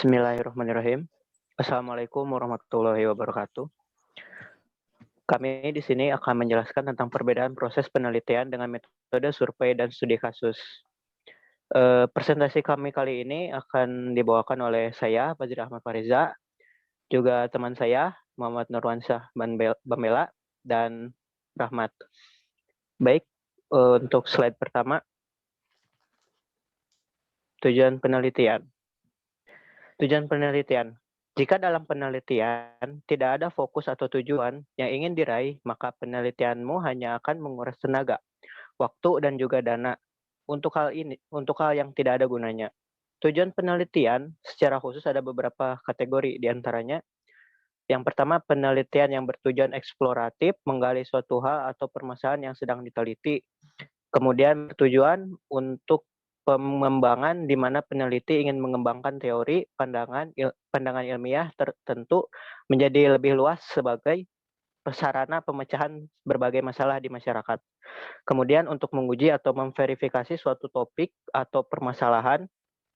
Bismillahirrahmanirrahim. Assalamualaikum warahmatullahi wabarakatuh. Kami di sini akan menjelaskan tentang perbedaan proses penelitian dengan metode survei dan studi kasus. Presentasi kami kali ini akan dibawakan oleh saya, Fajri Ahmad Fariza, juga teman saya, Muhammad Nurwansyah Bambela, dan Rahmat. Baik, untuk slide pertama, tujuan penelitian. Tujuan penelitian. Jika dalam penelitian tidak ada fokus atau tujuan yang ingin diraih, maka penelitianmu hanya akan menguras tenaga, waktu, dan juga dana untuk hal yang tidak ada gunanya. Tujuan penelitian secara khusus ada beberapa kategori, diantaranya yang pertama, penelitian yang bertujuan eksploratif, menggali suatu hal atau permasalahan yang sedang diteliti. Kemudian bertujuan untuk pengembangan di mana peneliti ingin mengembangkan teori, pandangan ilmiah tertentu menjadi lebih luas sebagai sarana pemecahan berbagai masalah di masyarakat. Kemudian untuk menguji atau memverifikasi suatu topik atau permasalahan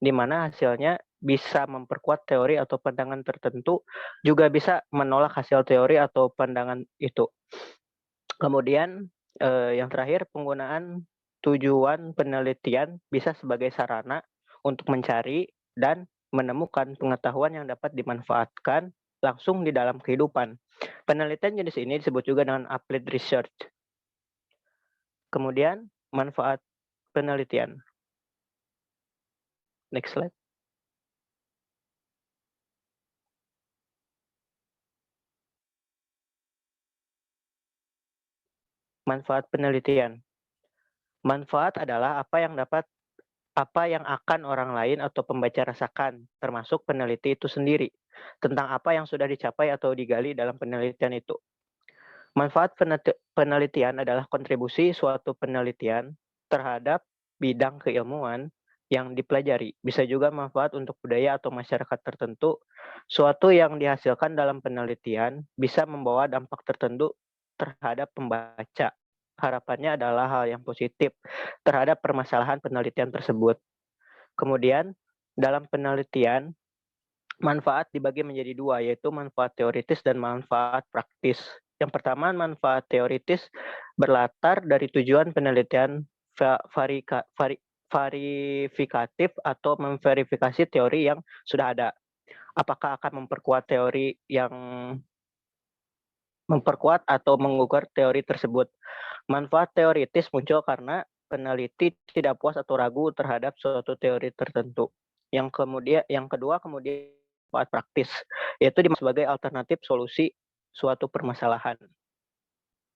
di mana hasilnya bisa memperkuat teori atau pandangan tertentu, juga bisa menolak hasil teori atau pandangan itu. Kemudian yang terakhir, penggunaan tujuan penelitian bisa sebagai sarana untuk mencari dan menemukan pengetahuan yang dapat dimanfaatkan langsung di dalam kehidupan. Penelitian jenis ini disebut juga dengan applied research. Kemudian, manfaat penelitian. Next slide. Manfaat penelitian. Manfaat adalah apa yang akan orang lain atau pembaca rasakan, termasuk peneliti itu sendiri, tentang apa yang sudah dicapai atau digali dalam penelitian itu. Manfaat penelitian adalah kontribusi suatu penelitian terhadap bidang keilmuan yang dipelajari. Bisa juga manfaat untuk budaya atau masyarakat tertentu. Suatu yang dihasilkan dalam penelitian bisa membawa dampak tertentu terhadap pembaca. Harapannya adalah hal yang positif terhadap permasalahan penelitian tersebut. Kemudian, dalam penelitian, manfaat dibagi menjadi dua, yaitu manfaat teoritis dan manfaat praktis. Yang pertama, manfaat teoritis berlatar dari tujuan penelitian verifikatif atau memverifikasi teori yang sudah ada. Apakah akan memperkuat atau mengukur teori tersebut. Manfaat teoritis muncul karena peneliti tidak puas atau ragu terhadap suatu teori tertentu. Yang kedua manfaat praktis, yaitu sebagai alternatif solusi suatu permasalahan.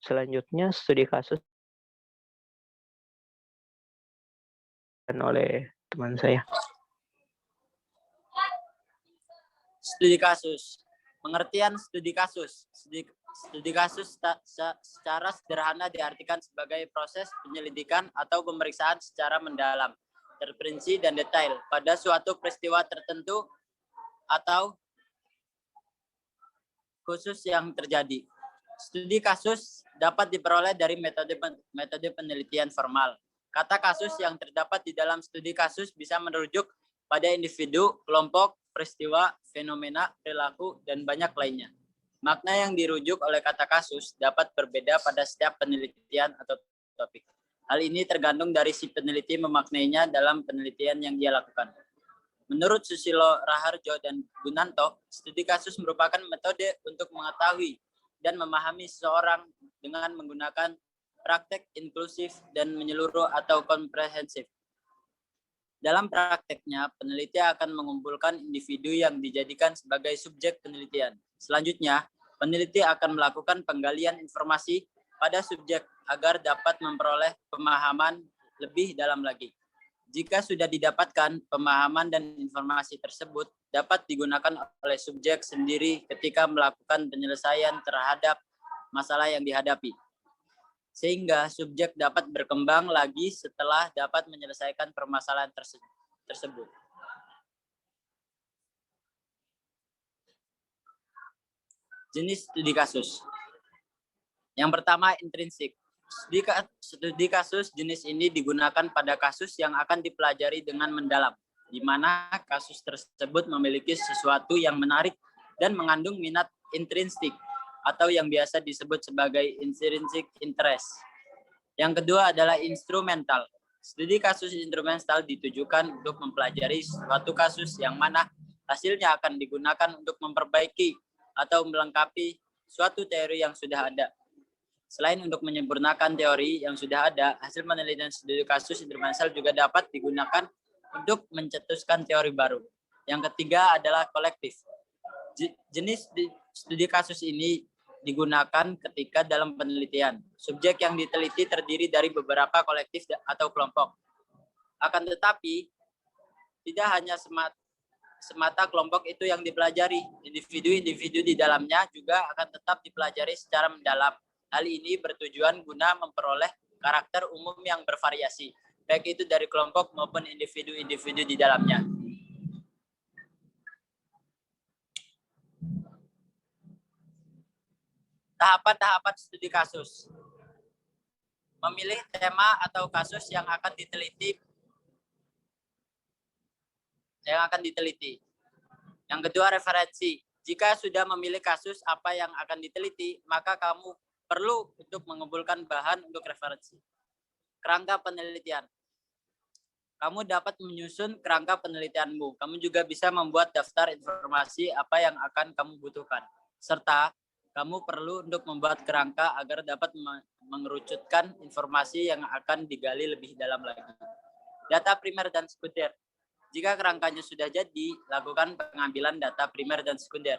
Selanjutnya, studi kasus oleh teman saya. Studi kasus. Pengertian studi kasus. Studi kasus secara sederhana diartikan sebagai proses penyelidikan atau pemeriksaan secara mendalam, terperinci dan detail pada suatu peristiwa tertentu atau khusus yang terjadi. Studi kasus dapat diperoleh dari metode penelitian formal. Kata kasus yang terdapat di dalam studi kasus bisa merujuk pada individu, kelompok, peristiwa, fenomena, perilaku, dan banyak lainnya. Makna yang dirujuk oleh kata kasus dapat berbeda pada setiap penelitian atau topik. Hal ini tergantung dari si peneliti memaknainya dalam penelitian yang dia lakukan. Menurut Susilo Raharjo dan Gunanto, studi kasus merupakan metode untuk mengetahui dan memahami seseorang dengan menggunakan praktek inklusif dan menyeluruh atau komprehensif. Dalam prakteknya, peneliti akan mengumpulkan individu yang dijadikan sebagai subjek penelitian. Selanjutnya, peneliti akan melakukan penggalian informasi pada subjek agar dapat memperoleh pemahaman lebih dalam lagi. Jika sudah didapatkan, pemahaman dan informasi tersebut dapat digunakan oleh subjek sendiri ketika melakukan penyelesaian terhadap masalah yang dihadapi. Sehingga subjek dapat berkembang lagi setelah dapat menyelesaikan permasalahan tersebut. Jenis studi kasus. Yang pertama, intrinsik. Studi kasus jenis ini digunakan pada kasus yang akan dipelajari dengan mendalam. di mana kasus tersebut memiliki sesuatu yang menarik dan mengandung minat intrinsik atau yang biasa disebut sebagai intrinsic interest. Yang kedua adalah instrumental. Studi kasus instrumental ditujukan untuk mempelajari suatu kasus yang mana hasilnya akan digunakan untuk memperbaiki atau melengkapi suatu teori yang sudah ada. Selain untuk menyempurnakan teori yang sudah ada, hasil penelitian studi kasus instrumental juga dapat digunakan untuk mencetuskan teori baru. Yang ketiga adalah kolektif. Jenis studi kasus ini digunakan ketika dalam penelitian. Subjek yang diteliti terdiri dari beberapa kolektif atau kelompok. Akan tetapi, tidak hanya semata kelompok itu yang dipelajari. Individu-individu di dalamnya juga akan tetap dipelajari secara mendalam. Hal ini bertujuan guna memperoleh karakter umum yang bervariasi, baik itu dari kelompok maupun individu-individu di dalamnya. Tahapan-tahapan studi kasus. Memilih tema atau kasus yang akan diteliti. Yang kedua, referensi. Jika sudah memilih kasus apa yang akan diteliti, maka kamu perlu untuk mengumpulkan bahan untuk referensi. Kerangka penelitian. Kamu dapat menyusun kerangka penelitianmu. Kamu juga bisa membuat daftar informasi apa yang akan kamu butuhkan. Serta kamu perlu untuk membuat kerangka agar dapat mengerucutkan informasi yang akan digali lebih dalam lagi. Data primer dan sekunder. Jika kerangkanya sudah jadi, lakukan pengambilan data primer dan sekunder.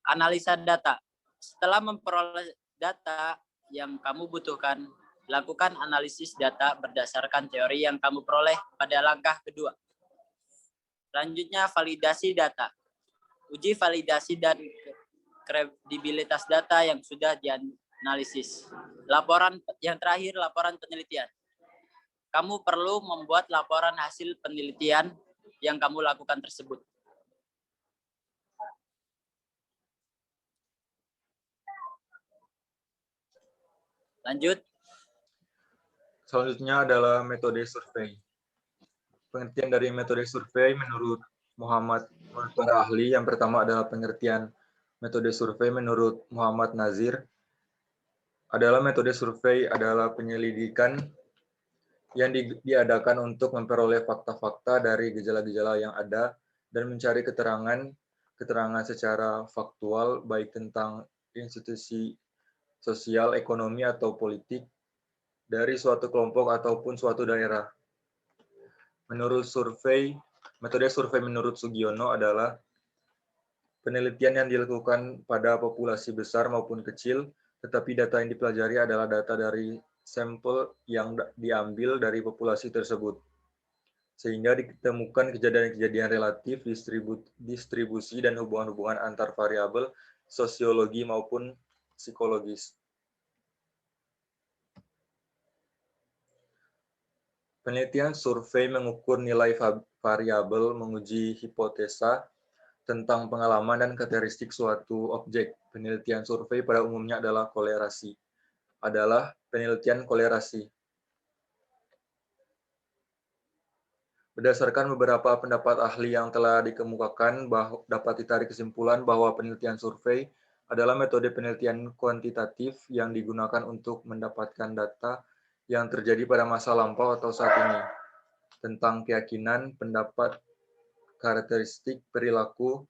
Analisa data. Setelah memperoleh data yang kamu butuhkan, lakukan analisis data berdasarkan teori yang kamu peroleh pada langkah kedua. Selanjutnya, validasi data. Uji validasi dan kredibilitas data yang sudah dianalisis. Yang terakhir, laporan penelitian. Kamu perlu membuat laporan hasil penelitian yang kamu lakukan tersebut. Lanjut. Selanjutnya adalah metode survei. Pengertian dari metode survei menurut para ahli, yang pertama adalah pengertian metode survei menurut Muhammad Nazir. Metode survei adalah penyelidikan yang diadakan untuk memperoleh fakta-fakta dari gejala-gejala yang ada dan mencari keterangan secara faktual baik tentang institusi sosial, ekonomi, atau politik dari suatu kelompok ataupun suatu daerah. Metode survei menurut Sugiono adalah penelitian yang dilakukan pada populasi besar maupun kecil, tetapi data yang dipelajari adalah data dari sampel yang diambil dari populasi tersebut, sehingga ditemukan kejadian-kejadian relatif, distribusi, dan hubungan-hubungan antar variabel sosiologi maupun psikologis. Penelitian survei mengukur nilai variabel, menguji hipotesa tentang pengalaman dan karakteristik suatu objek. Penelitian survei pada umumnya adalah penelitian kolerasi. Berdasarkan beberapa pendapat ahli yang telah dikemukakan, dapat ditarik kesimpulan bahwa penelitian survei adalah metode penelitian kuantitatif yang digunakan untuk mendapatkan data yang terjadi pada masa lampau atau saat ini, tentang keyakinan, pendapat, karakteristik, perilaku,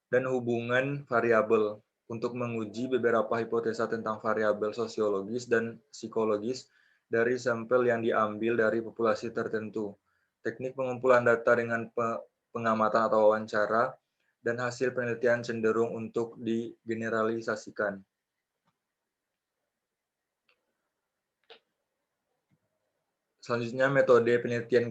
dan hubungan variabel, untuk menguji beberapa hipotesa tentang variabel sosiologis dan psikologis dari sampel yang diambil dari populasi tertentu. Teknik pengumpulan data dengan pengamatan atau wawancara, dan hasil penelitian cenderung untuk digeneralisasikan. Selanjutnya, metode penelitian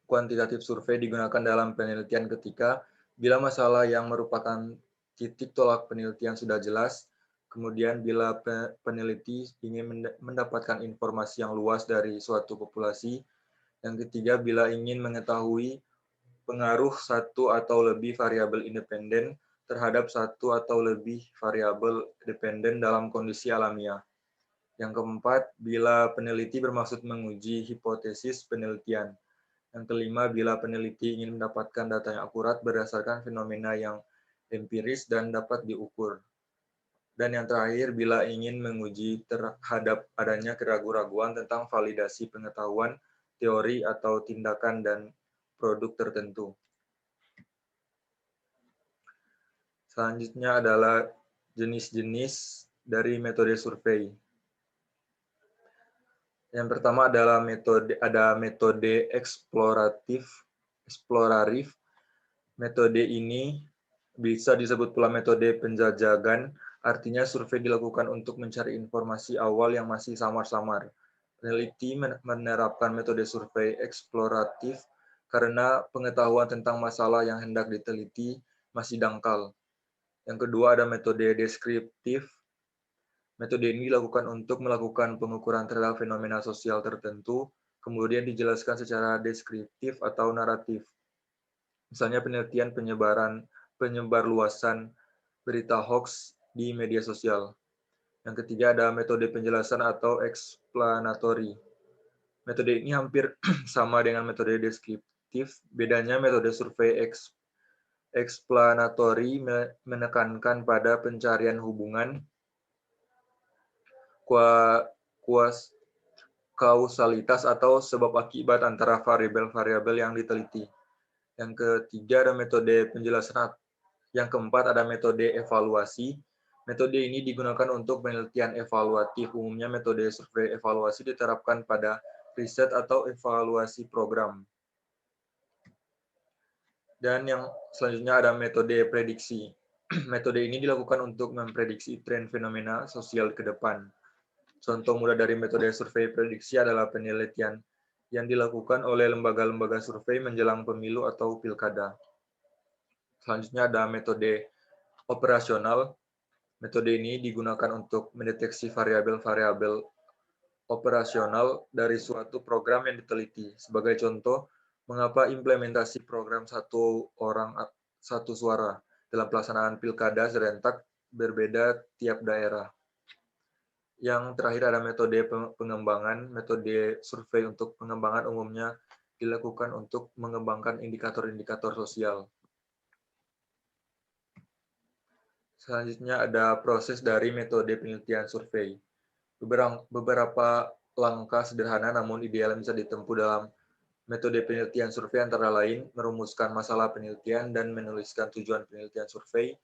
kuantitatif survei digunakan dalam penelitian ketika bila masalah yang merupakan titik tolak penelitian sudah jelas, kemudian bila peneliti ingin mendapatkan informasi yang luas dari suatu populasi, yang ketiga bila ingin mengetahui pengaruh satu atau lebih variabel independen terhadap satu atau lebih variabel dependen dalam kondisi alamiah. Yang keempat, bila peneliti bermaksud menguji hipotesis penelitian. Yang kelima, bila peneliti ingin mendapatkan data yang akurat berdasarkan fenomena yang empiris dan dapat diukur. Dan yang terakhir, bila ingin menguji terhadap adanya keraguan-raguan tentang validasi pengetahuan, teori, atau tindakan dan produk tertentu. Selanjutnya adalah jenis-jenis dari metode survei. Yang pertama adalah metode eksploratif. Metode ini bisa disebut pula metode penjajagan, artinya survei dilakukan untuk mencari informasi awal yang masih samar-samar. Peneliti menerapkan metode survei eksploratif karena pengetahuan tentang masalah yang hendak diteliti masih dangkal. Yang kedua ada metode deskriptif. Metode ini dilakukan untuk melakukan pengukuran terhadap fenomena sosial tertentu, kemudian dijelaskan secara deskriptif atau naratif. Misalnya penelitian penyebarluasan berita hoax di media sosial. Yang ketiga ada metode penjelasan atau explanatory. Metode ini hampir sama dengan metode deskriptif, bedanya metode survei explanatory menekankan pada pencarian hubungan, kausalitas atau sebab akibat antara variabel-variabel yang diteliti. Yang ketiga ada metode penjelasan. Yang keempat ada metode evaluasi. Metode ini digunakan untuk penelitian evaluatif. Umumnya metode survei evaluasi diterapkan pada riset atau evaluasi program. Dan yang selanjutnya ada metode prediksi. Metode ini dilakukan untuk memprediksi tren fenomena sosial ke depan. Contoh mudah dari metode survei prediksi adalah penelitian yang dilakukan oleh lembaga-lembaga survei menjelang pemilu atau pilkada. Selanjutnya ada metode operasional. Metode ini digunakan untuk mendeteksi variabel-variabel operasional dari suatu program yang diteliti. Sebagai contoh, mengapa implementasi program satu orang satu suara dalam pelaksanaan pilkada serentak berbeda tiap daerah. Yang terakhir ada metode pengembangan. Metode survei untuk pengembangan umumnya dilakukan untuk mengembangkan indikator-indikator sosial. Selanjutnya ada proses dari metode penelitian survei. Beberapa langkah sederhana namun ideal bisa ditempuh dalam metode penelitian survei antara lain merumuskan masalah penelitian dan menuliskan tujuan penelitian survei,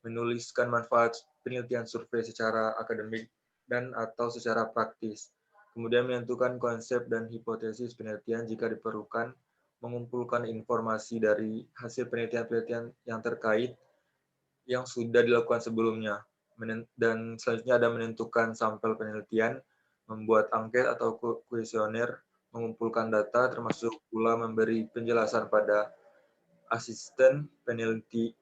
menuliskan manfaat penelitian survei secara akademik dan atau secara praktis, kemudian menentukan konsep dan hipotesis penelitian jika diperlukan, mengumpulkan informasi dari hasil penelitian-penelitian yang terkait yang sudah dilakukan sebelumnya, dan selanjutnya ada menentukan sampel penelitian, membuat angket atau kuesioner, mengumpulkan data, termasuk pula memberi penjelasan pada asisten peneliti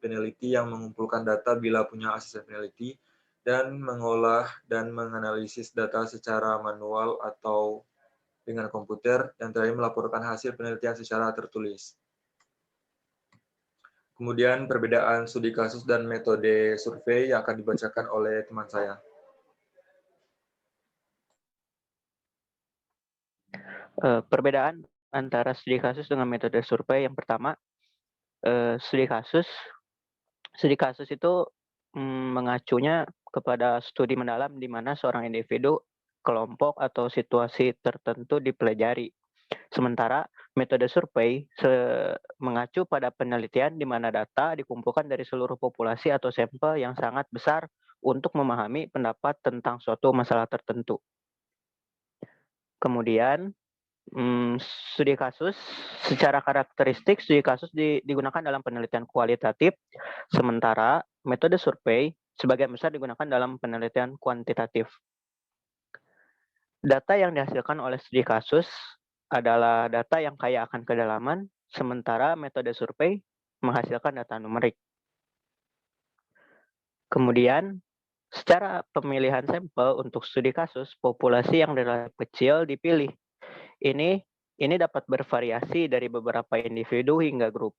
yang mengumpulkan data bila punya asisten peneliti, dan mengolah dan menganalisis data secara manual atau dengan komputer, yang terakhir melaporkan hasil penelitian secara tertulis. Kemudian perbedaan studi kasus dan metode survei yang akan dibacakan oleh teman saya. Perbedaan antara studi kasus dengan metode survei yang pertama, studi kasus itu mengacunya kepada studi mendalam di mana seorang individu, kelompok, atau situasi tertentu dipelajari. Sementara metode survei mengacu pada penelitian di mana data dikumpulkan dari seluruh populasi atau sampel yang sangat besar untuk memahami pendapat tentang suatu masalah tertentu. Kemudian, studi kasus, secara karakteristik studi kasus digunakan dalam penelitian kualitatif, sementara metode survei sebagian besar digunakan dalam penelitian kuantitatif. Data yang dihasilkan oleh studi kasus adalah data yang kaya akan kedalaman, sementara metode survei menghasilkan data numerik. Kemudian, secara pemilihan sampel untuk studi kasus, populasi yang relatif kecil dipilih. Ini dapat bervariasi dari beberapa individu hingga grup.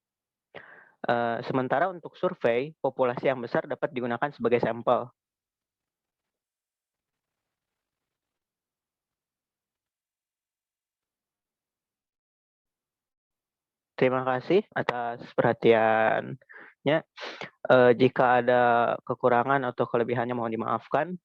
Sementara untuk survei, populasi yang besar dapat digunakan sebagai sampel. Terima kasih atas perhatiannya. Jika ada kekurangan atau kelebihannya mohon dimaafkan.